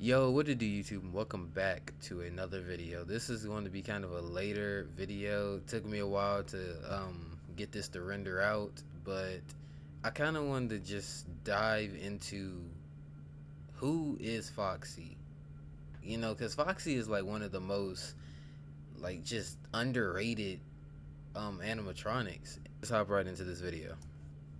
Yo, what to do, YouTube? Welcome back to another video. This is going to be kind of a later video. It took me a while to get this to render out, but I kind of wanted to just dive into who is Foxy. You know, because Foxy is like one of the most just underrated animatronics. Let's hop right into this video.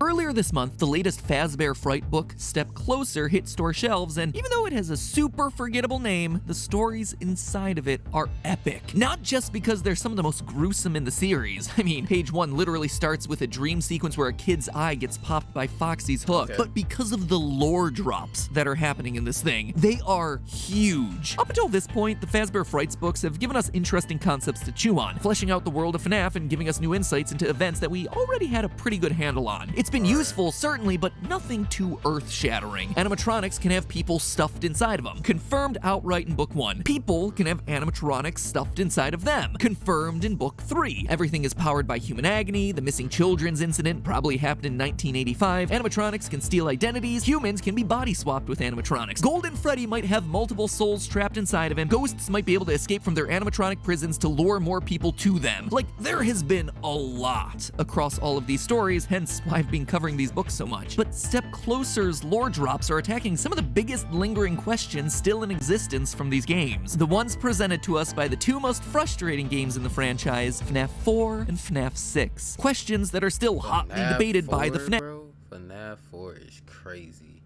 Earlier this month, the latest Fazbear Fright book, Step Closer, hit store shelves, and even though it has a super forgettable name, the stories inside of it are epic. Not just because they're some of the most gruesome in the series. I mean, page 1 literally starts with a dream sequence where a kid's eye gets popped by Foxy's hook, but because of the lore drops that are happening in this thing, they are huge. Up until this point, the Fazbear Frights books have given us interesting concepts to chew on, fleshing out the world of Fnaf and giving us new insights into events that we already had a pretty good handle on. It's been useful, certainly, but nothing too earth-shattering. Animatronics can have people stuffed inside of them. Confirmed outright in book 1. People can have animatronics stuffed inside of them. Confirmed in book 3. Everything is powered by human agony. The missing children's incident probably happened in 1985. Animatronics can steal identities. Humans can be body swapped with animatronics. Golden Freddy might have multiple souls trapped inside of him. Ghosts might be able to escape from their animatronic prisons to lure more people to them. Like, there has been a lot across all of these stories, hence why I've been covering these books so much. But Step Closer's lore drops are attacking some of the biggest lingering questions still in existence from these games. The ones presented to us by the two most frustrating games in the franchise, Fnaf 4 and Fnaf 6. Questions that are still hotly debated by the Fnaf. Bro, Fnaf 4 is crazy.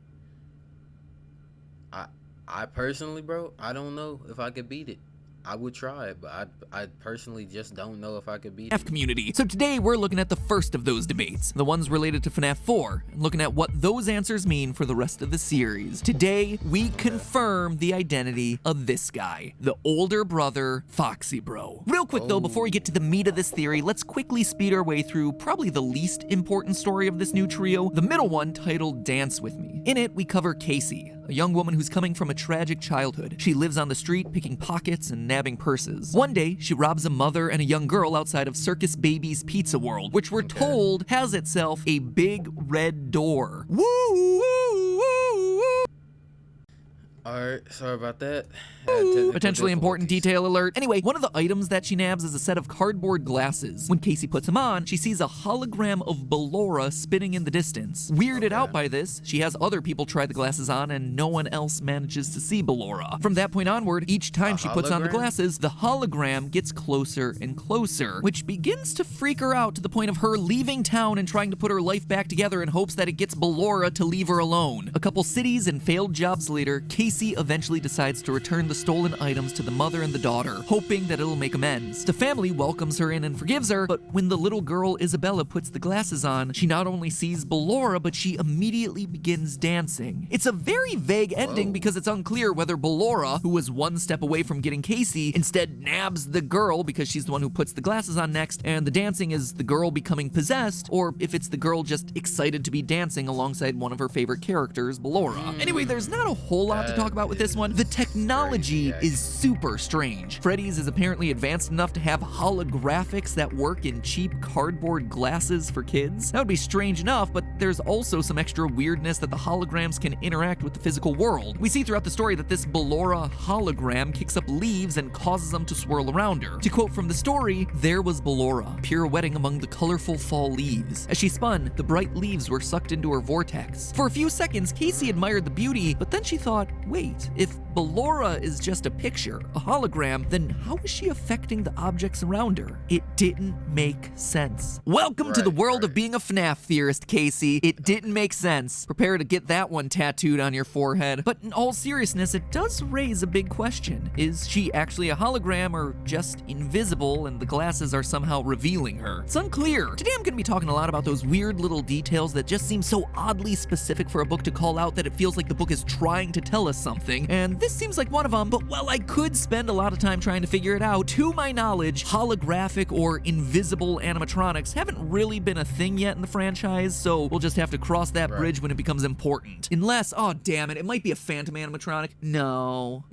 I personally, bro, I don't know if I could beat it. I would try it, but I personally just don't know if I could beat it. Community. So today we're looking at the first of those debates, the ones related to Fnaf 4, and looking at what those answers mean for the rest of the series. Today, we confirm the identity of this guy, the older brother, Foxy Bro. Real quick though, before we get to the meat of this theory, let's quickly speed our way through probably the least important story of this new trio, the middle one titled Dance With Me. In it, we cover Casey, a young woman who's coming from a tragic childhood. She lives on the street picking pockets and nabbing purses. One day, she robs a mother and a young girl outside of Circus Baby's Pizza World, which we're told has itself a big red door. Woo! Woo! Woo! Woo! Alright, sorry about that. Potentially important detail alert. Anyway, one of the items that she nabs is a set of cardboard glasses. When Casey puts them on, she sees a hologram of Ballora spinning in the distance. Weirded out by this, she has other people try the glasses on and no one else manages to see Ballora. From that point onward, each time she puts on the glasses, the hologram gets closer and closer, which begins to freak her out to the point of her leaving town and trying to put her life back together in hopes that it gets Ballora to leave her alone. A couple cities and failed jobs later, Casey eventually decides to return the stolen items to the mother and the daughter, hoping that it'll make amends. The family welcomes her in and forgives her, but when the little girl Isabella puts the glasses on, she not only sees Ballora, but she immediately begins dancing. It's a very vague ending because it's unclear whether Ballora, who was one step away from getting Casey, instead nabs the girl because she's the one who puts the glasses on next, and the dancing is the girl becoming possessed, or if it's the girl just excited to be dancing alongside one of her favorite characters, Ballora. Anyway, there's not a whole lot to talk about with this one. The technology is super strange. Freddys is apparently advanced enough to have holographics that work in cheap cardboard glasses for kids. That would be strange enough, but there's also some extra weirdness that the holograms can interact with the physical world. We see throughout the story that this Ballora hologram kicks up leaves and causes them to swirl around her. To quote from the story, there was Ballora, pirouetting among the colorful fall leaves. As she spun, the bright leaves were sucked into her vortex. For a few seconds, Casey admired the beauty, but then she thought, wait, if Ballora is just a picture, a hologram, then how is she affecting the objects around her? It didn't make sense. Welcome to the world of being a Fnaf theorist, Casey. It didn't make sense. Prepare to get that one tattooed on your forehead. But in all seriousness, it does raise a big question. Is she actually a hologram or just invisible and the glasses are somehow revealing her? It's unclear. Today I'm going to be talking a lot about those weird little details that just seem so oddly specific for a book to call out that it feels like the book is trying to tell us something, and this seems like one of them, but while I could spend a lot of time trying to figure it out, to my knowledge, holographic or invisible animatronics haven't really been a thing yet in the franchise, so we'll just have to cross that bridge when it becomes important. Unless, oh damn it, it might be a phantom animatronic. No,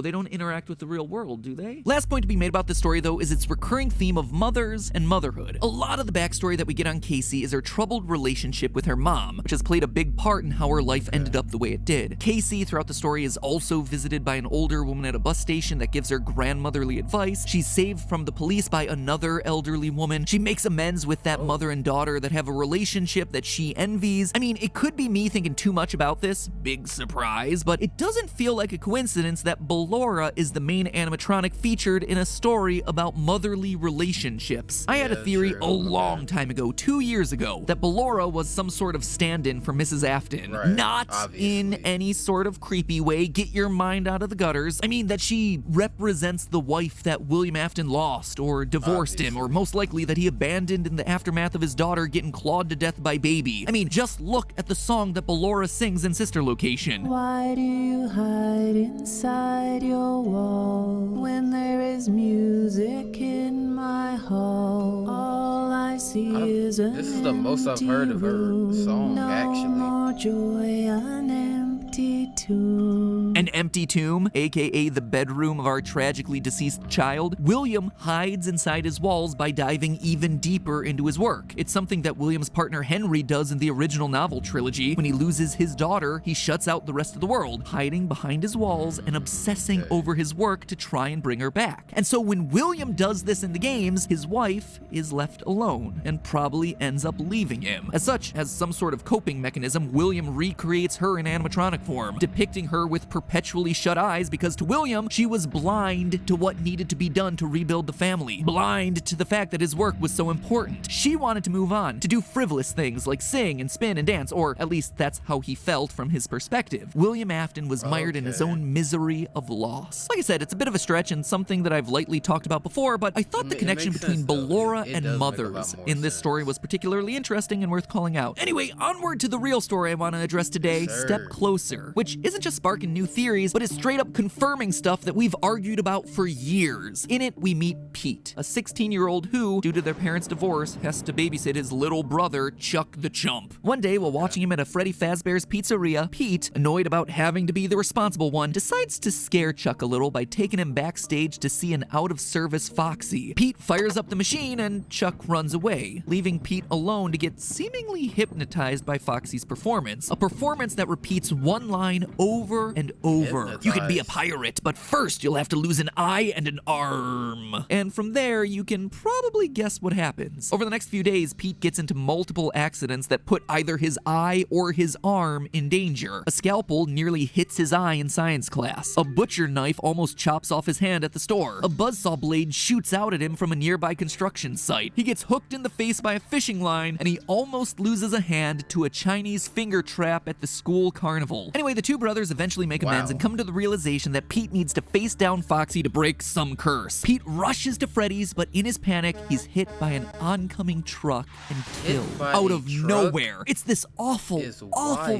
they don't interact with the real world, do they? Last point to be made about this story though is its recurring theme of mothers and motherhood. A lot of the backstory that we get on Casey is her troubled relationship with her mom, which has played a big part in how her life ended up the way it did. Casey, throughout throughout the story, is also visited by an older woman at a bus station that gives her grandmotherly advice. She's saved from the police by another elderly woman. She makes amends with that mother and daughter that have a relationship that she envies. I mean, it could be me thinking too much about this, big surprise, but it doesn't feel like a coincidence that Ballora is the main animatronic featured in a story about motherly relationships. I had a theory a long time ago, 2 years ago, that Ballora was some sort of stand-in for Mrs. Afton. Right, not obviously. in any sort of creepy way, get your mind out of the gutters. I mean, that she represents the wife that William Afton lost or divorced him, or most likely that he abandoned in the aftermath of his daughter getting clawed to death by Baby. I mean, just look at the song that Ballora sings in Sister Location. Why do you hide inside your wall when there is music in my hall? All I see is an This is the most I've heard of her song, actually. More joy, an empty tomb. An empty tomb, aka the bedroom of our tragically deceased child. William hides inside his walls by diving even deeper into his work. It's something that William's partner Henry does in the original novel trilogy. When he loses his daughter, he shuts out the rest of the world, hiding behind his walls and obsessing over his work to try and bring her back. And so when William does this in the games, his wife is left alone and probably ends up leaving him. As such, as some sort of coping mechanism, William recreates her in animatronic form, depicting her with perpetually shut eyes because to William, she was blind to what needed to be done to rebuild the family, blind to the fact that his work was so important. She wanted to move on, to do frivolous things like sing and spin and dance, or at least that's how he felt from his perspective. William Afton was mired in his own misery of loss. Like I said, it's a bit of a stretch and something that I've lightly talked about before, but I thought the connection between Ballora and mothers in this story was particularly interesting and worth calling out. Anyway, onward to the real story I want to address today, Step Closer, which isn't just sparking new theories, but is straight up confirming stuff that we've argued about for years. In it, we meet Pete, a 16-year-old who, due to their parents' divorce, has to babysit his little brother, Chuck the Chump. One day, while watching him at a Freddy Fazbear's pizzeria, Pete, annoyed about having to be the responsible one, decides to scare Chuck a little by taking him backstage to see an out-of-service Foxy. Pete fires up the machine and Chuck runs away, leaving Pete alone to get seemingly hypnotized by Foxy's performance. A performance that repeats one line over and over. You can be a pirate, but first you'll have to lose an eye and an arm. And from there, you can probably guess what happens. Over the next few days, Pete gets into multiple accidents that put either his eye or his arm in danger. A scalpel nearly hits his eye in science class. A butcher knife almost chops off his hand at the store. A buzzsaw blade shoots out at him from a nearby construction site. He gets hooked in the face by a fishing line, and he almost loses a hand to a Chinese finger trap at the school carnival. Anyway, the two brothers eventually make amends and come to the realization that Pete needs to face down Foxy to break some curse. Pete rushes to Freddys, but in his panic, he's hit by an oncoming truck and killed out of nowhere. It's this awful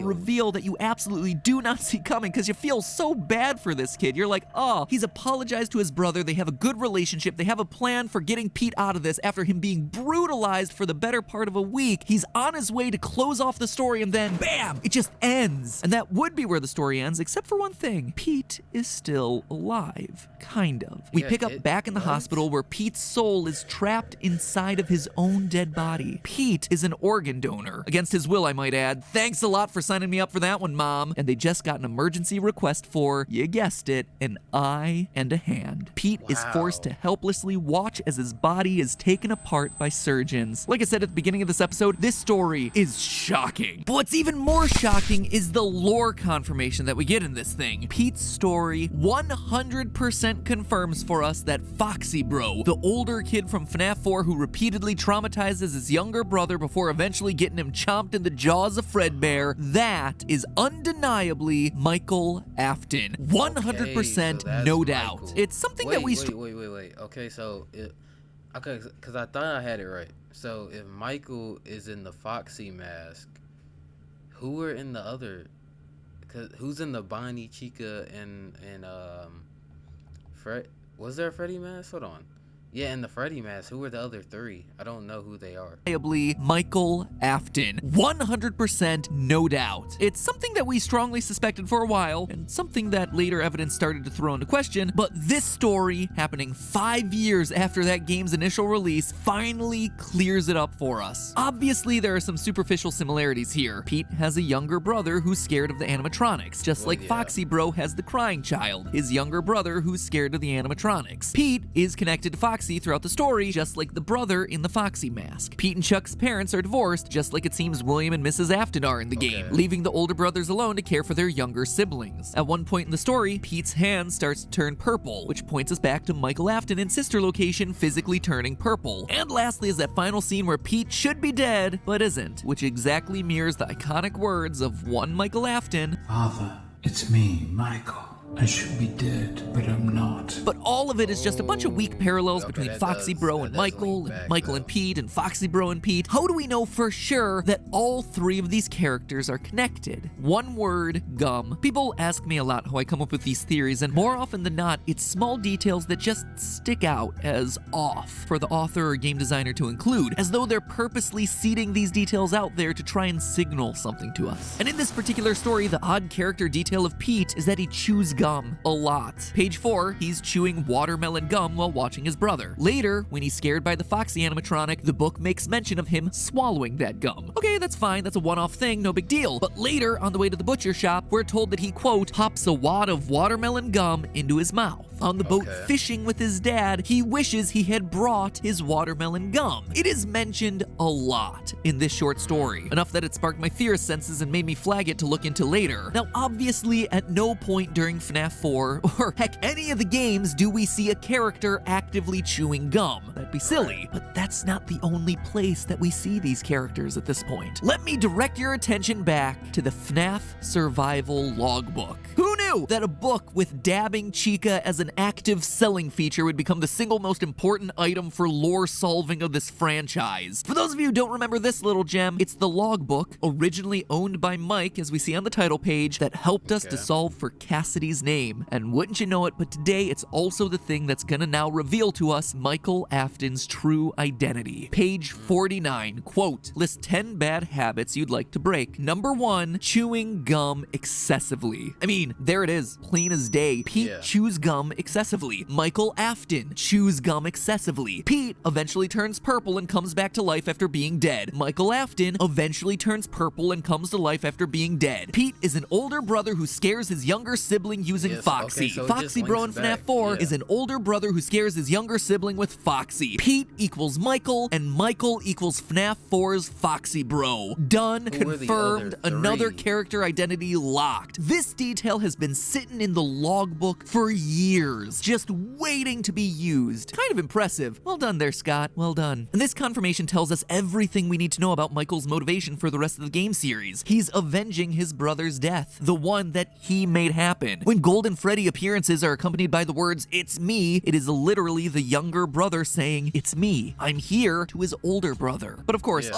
reveal that you absolutely do not see coming because you feel so bad for this kid. You're like, oh, he's apologized to his brother. They have a good relationship. They have a plan for getting Pete out of this after him being brutalized for the better part of a week. He's on his way to close off the story and then, bam, it just ends. And that would be where the story ends, except for one thing. Pete is still alive. Kind of. We pick up back in the hospital where Pete's soul is trapped inside of his own dead body. Pete is an organ donor. Against his will, I might add. Thanks a lot for signing me up for that one, Mom. And they just got an emergency request for, you guessed it, an eye and a hand. Pete is forced to helplessly watch as his body is taken apart by surgeons. Like I said at the beginning of this episode, this story is shocking. But what's even more shocking is the lore confirmation that we get in this thing. Pete's story 100% confirms for us that Foxy Bro, the older kid from Fnaf 4 who repeatedly traumatizes his younger brother before eventually getting him chomped in the jaws of Fredbear, that is undeniably Michael Afton. 100% no doubt. It's something that we... Wait. Okay, so... Okay, because I thought I had it right. So if Michael is in the Foxy mask, who are in the other? Cause who's in the Bonnie, Chica, and Fred? Was there a Freddy mask? Hold on. Yeah, and the Freddy mask. Who are the other three? I don't know who they are. Michael Afton. 100% no doubt. It's something that we strongly suspected for a while, and something that later evidence started to throw into question, but this story, happening 5 years after that game's initial release, finally clears it up for us. Obviously, there are some superficial similarities here. Pete has a younger brother who's scared of the animatronics, just like Foxy Bro has the crying child, his younger brother who's scared of the animatronics. Pete is connected to Foxy throughout the story, just like the brother in the Foxy mask. Pete and Chuck's parents are divorced, just like it seems William and Mrs. Afton are in the game, leaving the older brothers alone to care for their younger siblings. At one point in the story, Pete's hand starts to turn purple, which points us back to Michael Afton and sister location physically turning purple. And lastly is that final scene where Pete should be dead, but isn't, which exactly mirrors the iconic words of one Michael Afton, "Father, it's me, Michael. I should be dead, but I'm not." But all of it is just a bunch of weak parallels between Foxy Bro and Michael, and Michael and Pete, and Foxy Bro and Pete. How do we know for sure that all three of these characters are connected? One word, gum. People ask me a lot how I come up with these theories, and more often than not, it's small details that just stick out as off for the author or game designer to include, as though they're purposely seeding these details out there to try and signal something to us. And in this particular story, the odd character detail of Pete is that he chews gum a lot. Page 4, he's chewing watermelon gum while watching his brother. Later, when he's scared by the Foxy animatronic, the book makes mention of him swallowing that gum. Okay, that's fine, that's a one-off thing, no big deal. But later, on the way to the butcher shop, we're told that he, quote, pops a wad of watermelon gum into his mouth. On the boat fishing with his dad, he wishes he had brought his watermelon gum. It is mentioned a lot in this short story, enough that it sparked my theorist senses and made me flag it to look into later. Now, obviously, at no point during Fnaf 4, or heck, any of the games, do we see a character actively chewing gum. That'd be silly, but that's not the only place that we see these characters at this point. Let me direct your attention back to the Fnaf Survival Logbook. Who knew that a book with dabbing Chica as an active selling feature would become the single most important item for lore solving of this franchise? For those of you who don't remember this little gem, it's the logbook, originally owned by Mike, as we see on the title page, that helped us to solve for Cassidy's name. And wouldn't you know it, but today it's also the thing that's gonna now reveal to us Michael Afton's true identity. Page 49, quote, list 10 bad habits you'd like to break. Number 1, chewing gum excessively. I mean, there it is, plain as day. Pete chews gum excessively. Michael Afton chews gum excessively. Pete eventually turns purple and comes back to life after being dead. Michael Afton eventually turns purple and comes to life after being dead. Pete is an older brother who scares his younger sibling using Foxy. So Foxy Bro in Fnaf 4 is an older brother who scares his younger sibling with Foxy. Pete equals Michael, and Michael equals Fnaf 4's Foxy Bro. Done, confirmed, another character identity locked. This detail has been sitting in the logbook for years, just waiting to be used. Kind of impressive. Well done there, Scott. Well done. And this confirmation tells us everything we need to know about Michael's motivation for the rest of the game series. He's avenging his brother's death, the one that he made happen. When Golden Freddy appearances are accompanied by the words, "It's me," it is literally the younger brother saying, "It's me. I'm here," to his older brother. But of course,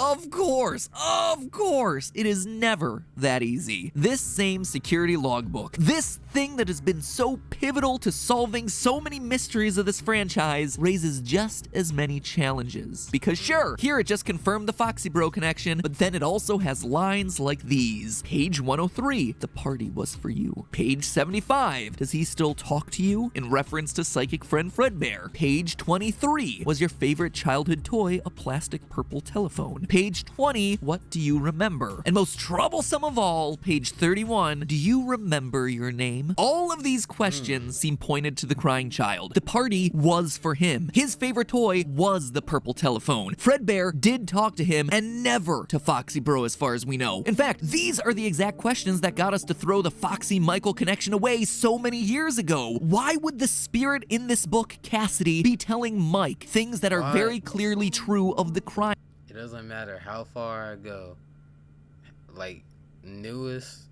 it is never that easy. This same security logbook, this thing that has been so pivotal to solving so many mysteries of this franchise, raises just as many challenges. Because sure, here it just confirmed the Foxy Bro connection, but then it also has lines like these. Page 103, the party was for you. Page 75, does he still talk to you? In reference to psychic friend Fredbear. Page 23, was your favorite childhood toy a plastic purple telephone? Page 20, what do you remember? And most troublesome of all, page 31, do you remember your name? All of these questions seem pointed to the crying child. The party was for him. His favorite toy was the purple telephone. Fredbear did talk to him, and never to Foxy Bro as far as we know. In fact, these are the exact questions that got us to throw the Foxy-Michael connection away so many years ago. Why would the spirit in this book, Cassidy, be telling Mike things that are very clearly true of the crime? It doesn't matter how far I go, like newest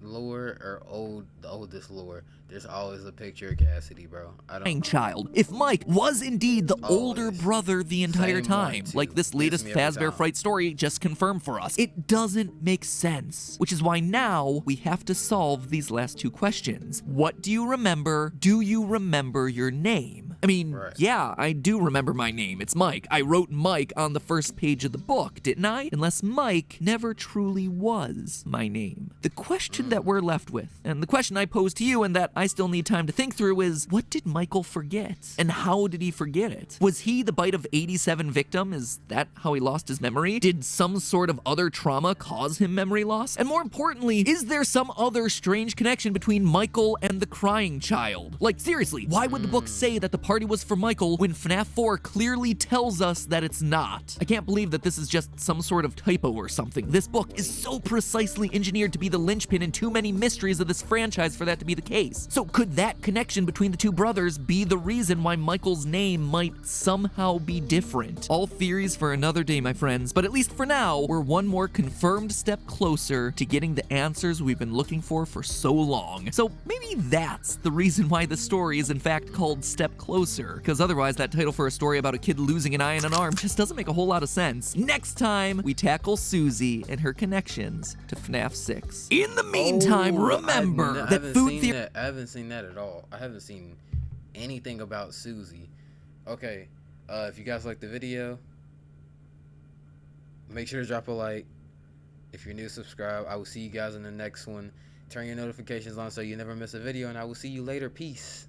lore or the oldest lore, there's always a picture of Cassidy, bro. I don't child. If Mike was indeed the older brother the entire time, like this latest Fazbear Fright story just confirmed for us, it doesn't make sense. Which is why now we have to solve these last two questions. What do you remember? Do you remember your name? I mean, Right. yeah, I do remember my name. It's Mike. I wrote Mike on the first page of the book, didn't I? Unless Mike never truly was my name. The question that we're left with, and the question I pose to you and that I still need time to think through is, what did Michael forget? And how did he forget it? Was he the bite of 87 victim? Is that how he lost his memory? Did some sort of other trauma cause him memory loss? And more importantly, is there some other strange connection between Michael and the crying child? Like, seriously, why would the book say that the party was for Michael when FNAF 4 clearly tells us that it's not? I can't believe that this is just some sort of typo or something. This book is so precisely engineered to be the linchpin in too many mysteries of this franchise for that to be the case. So could that connection between the two brothers be the reason why Michael's name might somehow be different? All theories for another day, my friends, but at least for now, we're one more confirmed step closer to getting the answers we've been looking for so long. So maybe that's the reason why the story is in fact called Step Closer, because otherwise that title for a story about a kid losing an eye and an arm just doesn't make a whole lot of sense. Next time, we tackle Susie and her connections to FNAF 6. In the meantime, remember that food theory... I haven't seen that at all. I haven't seen anything about Susie. Okay, if you guys like the video, make sure to drop a like. If you're new, subscribe. I will see you guys in the next one. Turn your notifications on so you never miss a video, and I will see you later. Peace.